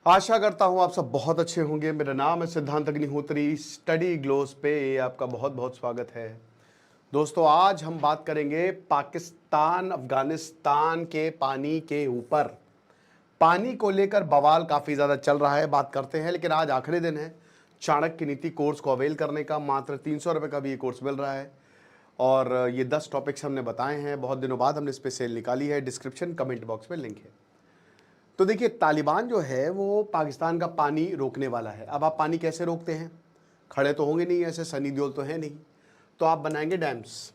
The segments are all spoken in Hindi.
आशा करता हूँ आप सब बहुत अच्छे होंगे। मेरा नाम है सिद्धांत अग्निहोत्री। स्टडी ग्लोस पे आपका बहुत बहुत स्वागत है। दोस्तों, आज हम बात करेंगे पाकिस्तान अफगानिस्तान के पानी के ऊपर। पानी को लेकर बवाल काफ़ी ज़्यादा चल रहा है, बात करते हैं। लेकिन आज आखिरी दिन है चाणक्य नीति कोर्स को अवेल करने का। मात्र 300 रुपये का भी ये कोर्स मिल रहा है और ये 10 टॉपिक्स हमने बताए हैं। बहुत दिनों बाद हमने इस पर सेल निकाली है। डिस्क्रिप्शन कमेंट बॉक्स में लिंक है। तो देखिए, तालिबान जो है वो पाकिस्तान का पानी रोकने वाला है। अब आप पानी कैसे रोकते हैं? खड़े तो होंगे नहीं, ऐसे सनी देओल तो है नहीं, तो आप बनाएंगे डैम्स।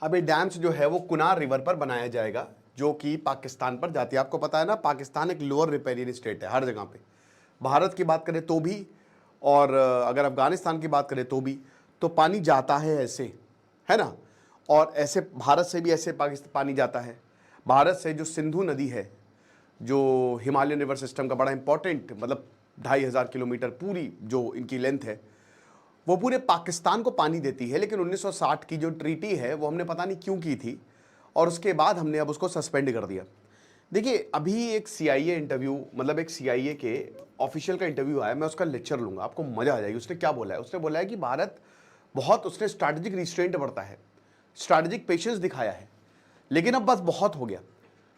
अब ये डैम्स जो है वो कुनार रिवर पर बनाया जाएगा, जो कि पाकिस्तान पर जाती है। आपको पता है ना, पाकिस्तान एक लोअर रिपेरियन स्टेट है हर जगह पे। भारत की बात करें तो भी, और अगर अफगानिस्तान की बात करें तो भी, तो पानी जाता है ऐसे, है ना। और ऐसे भारत से भी ऐसे पाकिस्तान पानी जाता है। भारत से जो सिंधु नदी है, जो हिमालयन रिवर सिस्टम का बड़ा इंपॉर्टेंट, मतलब 2500 किलोमीटर पूरी जो इनकी लेंथ है, वो पूरे पाकिस्तान को पानी देती है। लेकिन 1960 की जो ट्रीटी है वो हमने पता नहीं क्यों की थी, और उसके बाद हमने अब उसको सस्पेंड कर दिया। देखिए, अभी एक CIA इंटरव्यू, मतलब एक CIA के ऑफिशियल का इंटरव्यू आया, मैं उसका लेक्चर लूँगा, आपको मज़ा आ जाएगी। उसने क्या बोला है? उसने बोला है कि भारत बहुत, उसने स्ट्रैटेजिक रिस्ट्रेंट बरता है, स्ट्रैटेजिक पेशेंस दिखाया है, लेकिन अब बस बहुत हो गया।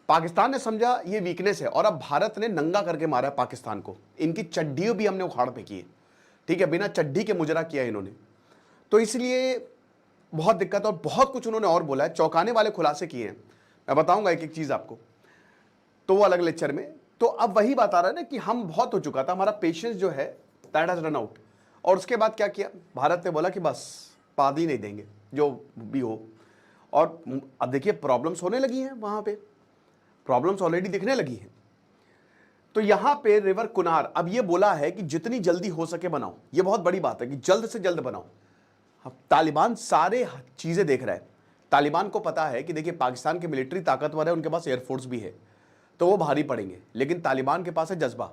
पाकिस्तान ने समझा ये वीकनेस है और अब भारत ने नंगा करके मारा पाकिस्तान को। इनकी चड्डियों भी हमने उखाड़ फेंकी है, ठीक है, बिना चड्डी के मुजरा किया इन्होंने। तो इसलिए बहुत दिक्कत, और बहुत कुछ उन्होंने और बोला है, चौंकाने वाले खुलासे किए हैं। मैं बताऊंगा एक एक चीज़ आपको, तो वो अलग लेक्चर में। तो अब वही बात आ रहा है ना कि हम बहुत हो चुका था, हमारा पेशेंस जो है दैट हैज रन आउट। और उसके बाद क्या किया? भारत ने बोला कि बस पानी नहीं देंगे जो भी हो। और अब देखिए, प्रॉब्लम्स होने लगी हैं वहाँ पे, प्रॉब्लम्स ऑलरेडी दिखने लगी हैं। तो यहां पे रिवर कुनार अब ये बोला है कि जितनी जल्दी हो सके बनाओ। ये बहुत बड़ी बात है कि जल्द से जल्द बनाओ। अब तालिबान सारे चीजें देख रहा है। तालिबान को पता है कि देखिए, पाकिस्तान की मिलिट्री ताकतवर है, उनके पास एयरफोर्स भी है, तो वो भारी पड़ेंगे। लेकिन तालिबान के पास है जज्बा,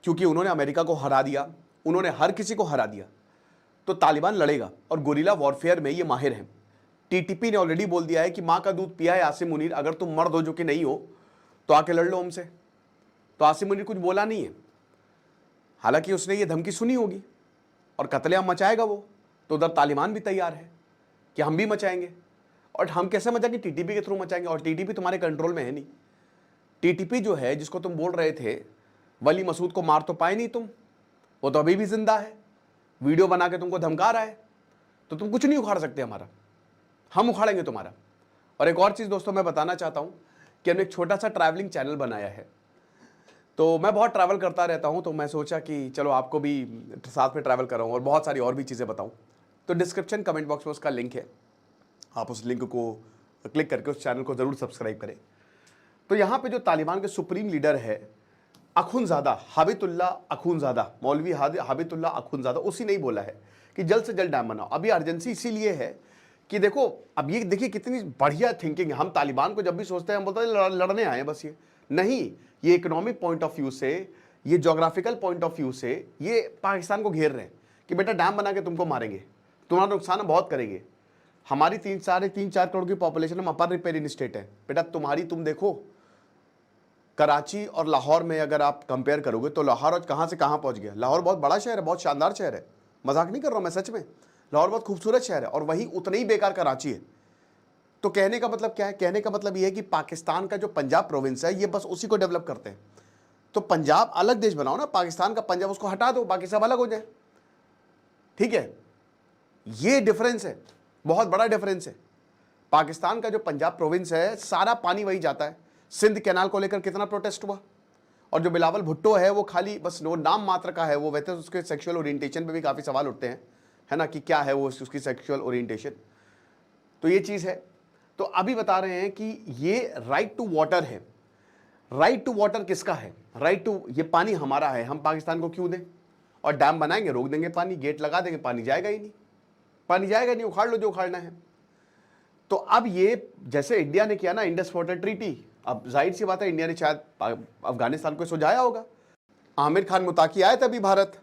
क्योंकि उन्होंने अमेरिका को हरा दिया, उन्होंने हर किसी को हरा दिया। तो तालिबान लड़ेगा और गोरिल्ला वॉरफेयर में ये माहिर हैं। TTP ने ऑलरेडी बोल दिया है कि मां का दूध पिया है आसिम मुनीर, अगर तुम मर्द हो जो कि नहीं हो तो आके लड़ लो हमसे। तो आसिम मुनीर कुछ बोला नहीं है, हालांकि उसने ये धमकी सुनी होगी और कत्लेआम मचाएगा वो। तो उधर तालिबान भी तैयार है कि हम भी मचाएंगे। और हम कैसे मचाएंगे? TTP के थ्रू मचाएंगे। और TTP तुम्हारे कंट्रोल में है नहीं। TTP जो है, जिसको तुम बोल रहे थे वली मसूद को मार तो पाए नहीं तुम, वो तो अभी भी जिंदा है, वीडियो बना के तुमको धमका रहा है। तो तुम कुछ नहीं उखाड़ सकते हमारा, हम उखाड़ेंगे तुम्हारा। और एक और चीज़ दोस्तों मैं बताना चाहता हूँ कि हमने एक छोटा सा ट्रैवलिंग चैनल बनाया है। तो मैं बहुत ट्रैवल करता रहता हूँ, तो मैं सोचा कि चलो आपको भी साथ में ट्रैवल कराऊँ और बहुत सारी और भी चीज़ें बताऊँ। तो डिस्क्रिप्शन कमेंट बॉक्स में उसका लिंक है, आप उस लिंक को क्लिक करके उस चैनल को ज़रूर सब्सक्राइब करें। तो यहाँ पर जो तालिबान के सुप्रीम लीडर है अखुनज़ादा, हाबिबुल्लाह अखुनज़ादा, मौलवी हाबिबुल्लाह अखुनज़ादा, उसी ने ही बोला है कि जल्द से जल्द डैम बनाओ। अभी अर्जेंसी इसीलिए है कि देखो, अब ये देखिए कितनी बढ़िया थिंकिंग है। हम तालिबान को जब भी सोचते हैं हम बोलते हैं लड़ने आए बस, ये नहीं। ये इकोनॉमिक पॉइंट ऑफ व्यू से, ये जोग्राफिकल पॉइंट ऑफ व्यू से ये पाकिस्तान को घेर रहे हैं कि बेटा डैम बना के तुमको मारेंगे, तुम्हारा नुकसान हम बहुत करेंगे। हमारी 3-4 करोड़ की पॉपुलेशन में अपर रिपेरियन स्टेट है बेटा तुम्हारी। तुम देखो कराची और लाहौर में अगर आप कंपेयर करोगे तो लाहौर आज कहाँ से कहाँ पहुँच गया। लाहौर बहुत बड़ा शहर है, बहुत शानदार शहर है, मजाक नहीं कर रहा हूँ मैं, सच में लाहौर बहुत खूबसूरत शहर है, और वही उतना ही बेकार कराची है। तो कहने का मतलब क्या है? कहने का मतलब ये है कि पाकिस्तान का जो पंजाब प्रोविंस है ये बस उसी को डेवलप करते हैं। तो पंजाब अलग देश बनाओ ना, पाकिस्तान का पंजाब उसको हटा दो, बाकी सब अलग हो जाए, ठीक है। ये डिफरेंस है, बहुत बड़ा डिफरेंस है। पाकिस्तान का जो पंजाब प्रोविंस है सारा पानी वही जाता है। सिंध कैनाल को लेकर कितना प्रोटेस्ट हुआ, और जो बिलावल भुट्टो है वो खाली बस वो नाम मात्र का है। वो वैसे उसके सेक्सुअल ओरिएंटेशन पे भी काफ़ी सवाल उठते हैं, है ना, कि क्या है वो उसकी सेक्सुअल ओरिएंटेशन। तो ये चीज़ है। तो अभी बता रहे हैं कि ये राइट टू वाटर है। राइट टू वाटर किसका है? राइट टू, ये पानी हमारा है, हम पाकिस्तान को क्यों दें? और डैम बनाएंगे, रोक देंगे पानी, गेट लगा देंगे, पानी जाएगा ही नहीं, पानी जाएगा नहीं, उखाड़ लो जो उखाड़ना है। तो अब ये जैसे इंडिया ने किया ना इंडस वाटर ट्रीटी, अब जाहिर सी बात है इंडिया ने शायद अफगानिस्तान को सुझाया होगा। आमिर खान मुताकी आए थे अभी भारत,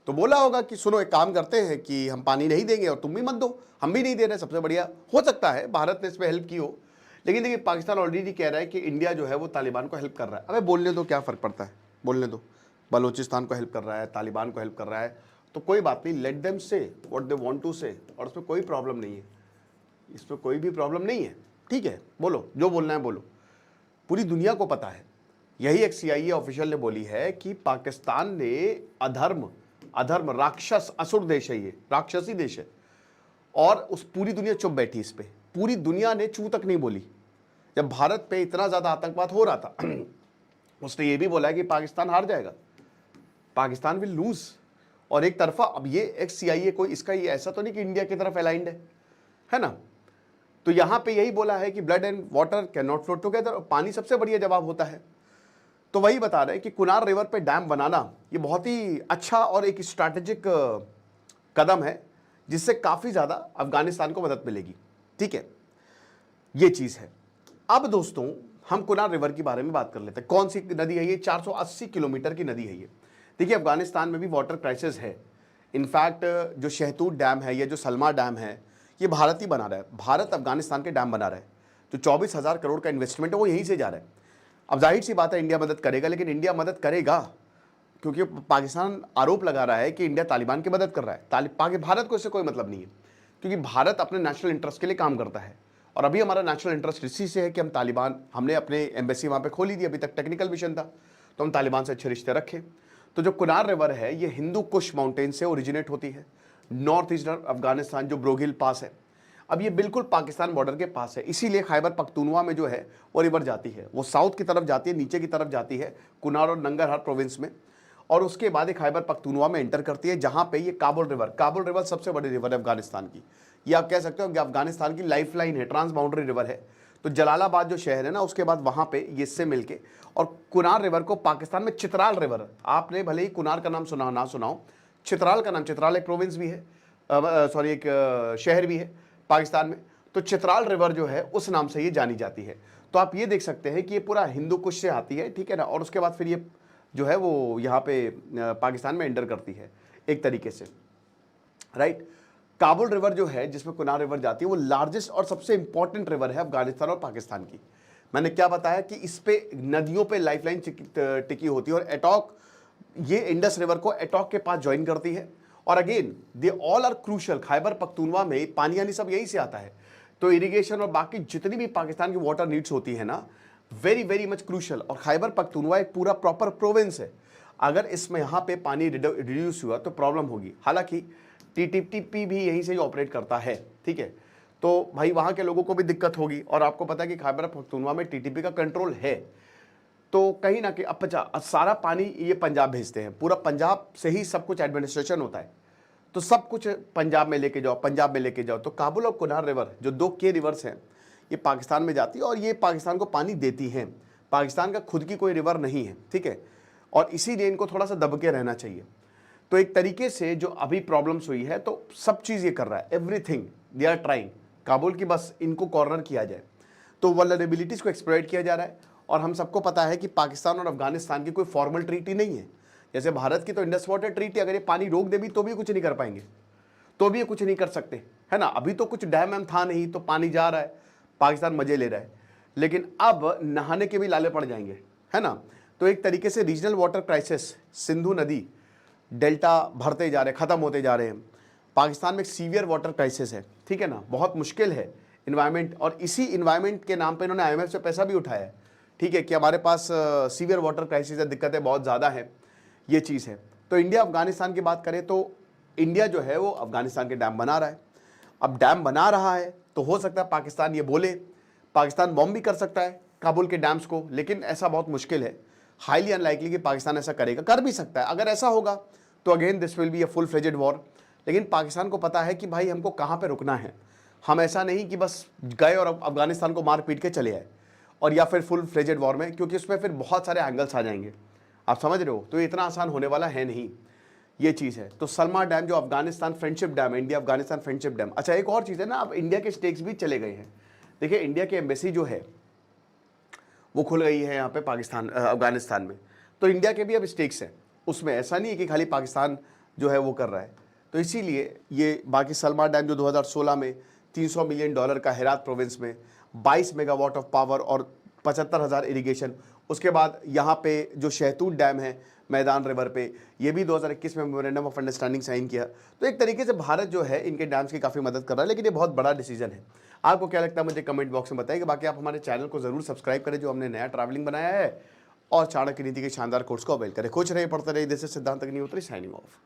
तो बोला होगा कि सुनो एक काम करते हैं कि हम पानी नहीं देंगे और तुम भी मत दो, हम भी नहीं दे रहे। सबसे बढ़िया हो सकता है भारत ने इसमें हेल्प की हो, लेकिन देखिए पाकिस्तान ऑलरेडी कह रहा है कि इंडिया जो है वो तालिबान को हेल्प कर रहा है। अबे बोलने दो, क्या फ़र्क पड़ता है, बोलने दो। बलूचिस्तान को हेल्प कर रहा है, तालिबान को हेल्प कर रहा है, तो कोई बात नहीं, लेट देम से व्हाट दे वांट टू से, और उसमें कोई प्रॉब्लम नहीं है, इसमें कोई भी प्रॉब्लम नहीं है। ठीक है, बोलो जो बोलना है बोलो। पूरी दुनिया को पता है, यही एक CIA ऑफिशियल ने बोली है कि पाकिस्तान ने अधर्म राक्षस असुर देश है, ये राक्षसी देश है, और उस पूरी दुनिया चुप बैठी इस पे, पूरी दुनिया ने चू तक नहीं बोली। जब भारत पे इतना ज्यादा आतंकवाद हो रहा था उसने ये भी बोला है कि पाकिस्तान हार जाएगा, पाकिस्तान विल लूज। और एक तरफा अब ये एक्स CIA कोई इसका ये ऐसा तो नहीं कि इंडिया की तरफ अलाइंड है ना, तो यहां पे यही बोला है कि blood and water can not flow together, और पानी सबसे बढ़िया जवाब होता है। तो वही बता रहे हैं कि कुनार रिवर पे डैम बनाना ये बहुत ही अच्छा और एक स्ट्रैटेजिक कदम है, जिससे काफी ज्यादा अफगानिस्तान को मदद मिलेगी। ठीक है, ये चीज है। अब दोस्तों हम कुनार रिवर के बारे में बात कर लेते हैं। कौन सी नदी है ये? 480 किलोमीटर की नदी है ये। देखिए, अफगानिस्तान में भी वाटर क्राइसिस है। इनफैक्ट जो शहतूत डैम है या जो सलमा डैम है, ये भारत ही बना रहा है, भारत अफगानिस्तान के डैम बना रहा है। जो 24,000 करोड़ का इन्वेस्टमेंट है वो यहीं से जा रहा है। अब जाहिर सी बात है इंडिया मदद करेगा, लेकिन इंडिया मदद करेगा क्योंकि पाकिस्तान आरोप लगा रहा है कि इंडिया तालिबान की मदद कर रहा है। भारत को इससे कोई मतलब नहीं है, क्योंकि भारत अपने नेशनल इंटरेस्ट के लिए काम करता है। और अभी हमारा नेशनल इंटरेस्ट इसी से है कि हम तालिबान, हमने अपने एम्बेसी वहाँ पे खोली थी, अभी तक टेक्निकल मिशन था, तो हम तालिबान से अच्छे रिश्ते रखें। तो जो कुनार रिवर है ये हिंदू कुश माउंटेन से ओरिजिनेट होती है, नॉर्थ ईस्टर्न अफगानिस्तान जो ब्रोगिल पास है। अब ये बिल्कुल पाकिस्तान बॉर्डर के पास है, इसीलिए खैबर पख्तूनवा में जो है वो रिवर जाती है, वो साउथ की तरफ जाती है, नीचे की तरफ जाती है कुनार और नंगरहार प्रोविंस में, और उसके बाद एक खैबर पख्तूनवा में एंटर करती है, जहां पे ये काबुल रिवर सबसे बड़ी रिवर है अफगानिस्तान की। ये आप कह सकते हो कि अफगानिस्तान की लाइफलाइन है, ट्रांस बाउंड्री रिवर है। तो जलालाबाद जो शहर है ना, उसके बाद वहां पे ये इससे मिलके, और कुनार रिवर को पाकिस्तान में चित्राल रिवर, आपने भले ही कुनार का नाम सुना ना सुनाओ, चित्राल का नाम, चित्राल एक प्रोविंस भी है, सॉरी एक शहर भी है पाकिस्तान में, तो चित्राल रिवर जो है उस नाम से ये जानी जाती है। तो आप ये देख सकते हैं कि ये पूरा हिंदू कुश से आती है, ठीक है ना, और उसके बाद फिर ये जो है वो यहाँ पे पाकिस्तान में एंटर करती है एक तरीके से, राइट। काबुल रिवर जो है जिसमें कुनार रिवर जाती है, वो लार्जेस्ट और सबसे इंपॉर्टेंट रिवर है अफगानिस्तान और पाकिस्तान की। मैंने क्या बताया कि इस पे नदियों पे लाइफलाइन टिकी होती है, और एटॉक, ये इंडस रिवर को एटॉक के पास ज्वाइन करती है, और again they all are crucial. Khyber Pakhtunkhwa में पानी यानी सब यहीं से आता है, तो इरिगेशन और बाकी जितनी भी पाकिस्तान की वाटर नीड्स होती है ना, वेरी वेरी मच क्रूशल। और खैबर पख्तूनवा एक पूरा प्रॉपर प्रोविंस है, अगर इसमें यहाँ पे पानी रिड्यूस हुआ तो प्रॉब्लम होगी। हालांकि TTP भी यहीं से ही ऑपरेट करता है, ठीक है, तो भाई वहाँ के लोगों को भी दिक्कत होगी। और आपको पता है कि खैबर पख्तूनवा में TTP का कंट्रोल है, तो कहीं ना कहीं अब सारा पानी ये पंजाब भेजते हैं, पूरा पंजाब से ही सब कुछ एडमिनिस्ट्रेशन होता है, तो सब कुछ पंजाब में लेके जाओ। तो काबुल और कुनार रिवर जो 2 के रिवर्स हैं, ये पाकिस्तान में जाती है, और ये पाकिस्तान को पानी देती हैं। पाकिस्तान का खुद की कोई रिवर नहीं है, ठीक है, और इसीलिए इनको थोड़ा सा दब के रहना चाहिए। तो एक तरीके से जो अभी प्रॉब्लम्स हुई है, तो सब चीज़ ये कर रहा है, everything they are trying Kabul की, बस इनको कॉर्नर किया जाए, तो वल्नरेबिलिटीज़ को एक्सप्लॉइट किया जा रहा है। और हम सबको पता है कि पाकिस्तान और अफगानिस्तान की कोई फॉर्मल ट्रीटी नहीं है। जैसे भारत की तो इंडस वाटर ट्रीटी, अगर ये पानी रोक दे भी तो भी कुछ नहीं कर पाएंगे, तो भी ये कुछ नहीं कर सकते, है ना। अभी तो कुछ डैम वैम था नहीं, तो पानी जा रहा है, पाकिस्तान मजे ले रहा है, लेकिन अब नहाने के भी लाले पड़ जाएंगे, है ना। तो एक तरीके से रीजनल वाटर क्राइसिस, सिंधु नदी डेल्टा भरते जा रहे हैं, ख़त्म होते जा रहे हैं। पाकिस्तान में एक सीवियर वाटर क्राइसिस है, ठीक है ना, बहुत मुश्किल है इन्वायरमेंट, और इसी इन्वायरमेंट के नाम पे इन्होंने IMF से पैसा भी उठाया है, ठीक है, कि हमारे पास सीवियर वाटर क्राइसिस है, दिक्कतें बहुत ज़्यादा हैं, ये चीज़ है। तो इंडिया अफगानिस्तान की बात करें तो इंडिया जो है वो अफगानिस्तान के डैम बना रहा है। अब डैम बना रहा है तो हो सकता है पाकिस्तान ये बोले, पाकिस्तान बॉम्ब भी कर सकता है काबुल के डैम्स को, लेकिन ऐसा बहुत मुश्किल है, हाईली अनलाइकली कि पाकिस्तान ऐसा करेगा। कर भी सकता है, अगर ऐसा होगा तो again this will be a full fledged war. लेकिन पाकिस्तान को पता है कि भाई हमको कहाँ पे रुकना है, हम ऐसा नहीं कि बस गए और अफगानिस्तान को मार पीट के चले आए, और या फिर फुल फ्लेजेड वॉर में, क्योंकि उसमें फिर बहुत सारे एंगल्स आ जाएंगे, आप समझ रहे हो। तो इतना आसान होने वाला है नहीं, ये चीज़ है। तो सलमा डैम जो अफगानिस्तान फ्रेंडशिप डैम है, इंडिया अफगानिस्तान फ्रेंडशिप डैम। अच्छा, एक और चीज़ है ना, अब इंडिया के स्टेक्स भी चले गए हैं। देखिए, इंडिया की एम्बेसी जो है वो खुल गई है यहाँ पे अफगानिस्तान में, तो इंडिया के भी अब स्टेक्स हैं उसमें, ऐसा नहीं है कि खाली पाकिस्तान जो है वो कर रहा है। तो इसीलिए ये बाकी सलमा डैम जो 2016 में $300 मिलियन का हेरात प्रोविंस में 22 मेगावाट ऑफ पावर और 75,000 इरिगेशन। उसके बाद यहाँ पे जो शहतूत डैम है मैदान रिवर पे, ये भी 2021 में मेमोरेंडम ऑफ अंडरस्टैंडिंग साइन किया। तो एक तरीके से भारत जो है इनके डैम्स की काफ़ी मदद कर रहा है, लेकिन ये बहुत बड़ा डिसीजन है। आपको क्या लगता है मुझे कमेंट बॉक्स में बताइए। बाकी आप हमारे चैनल को जरूर सब्सक्राइब करें जो हमने नया ट्रैवलिंग बनाया है, और चाणक्य नीति के शानदार कोर्स को अवेल करें। खुश रहिए, पढ़ते रहिए। दिस इज सिद्धांत अग्निहोत्री साइनिंग ऑफ।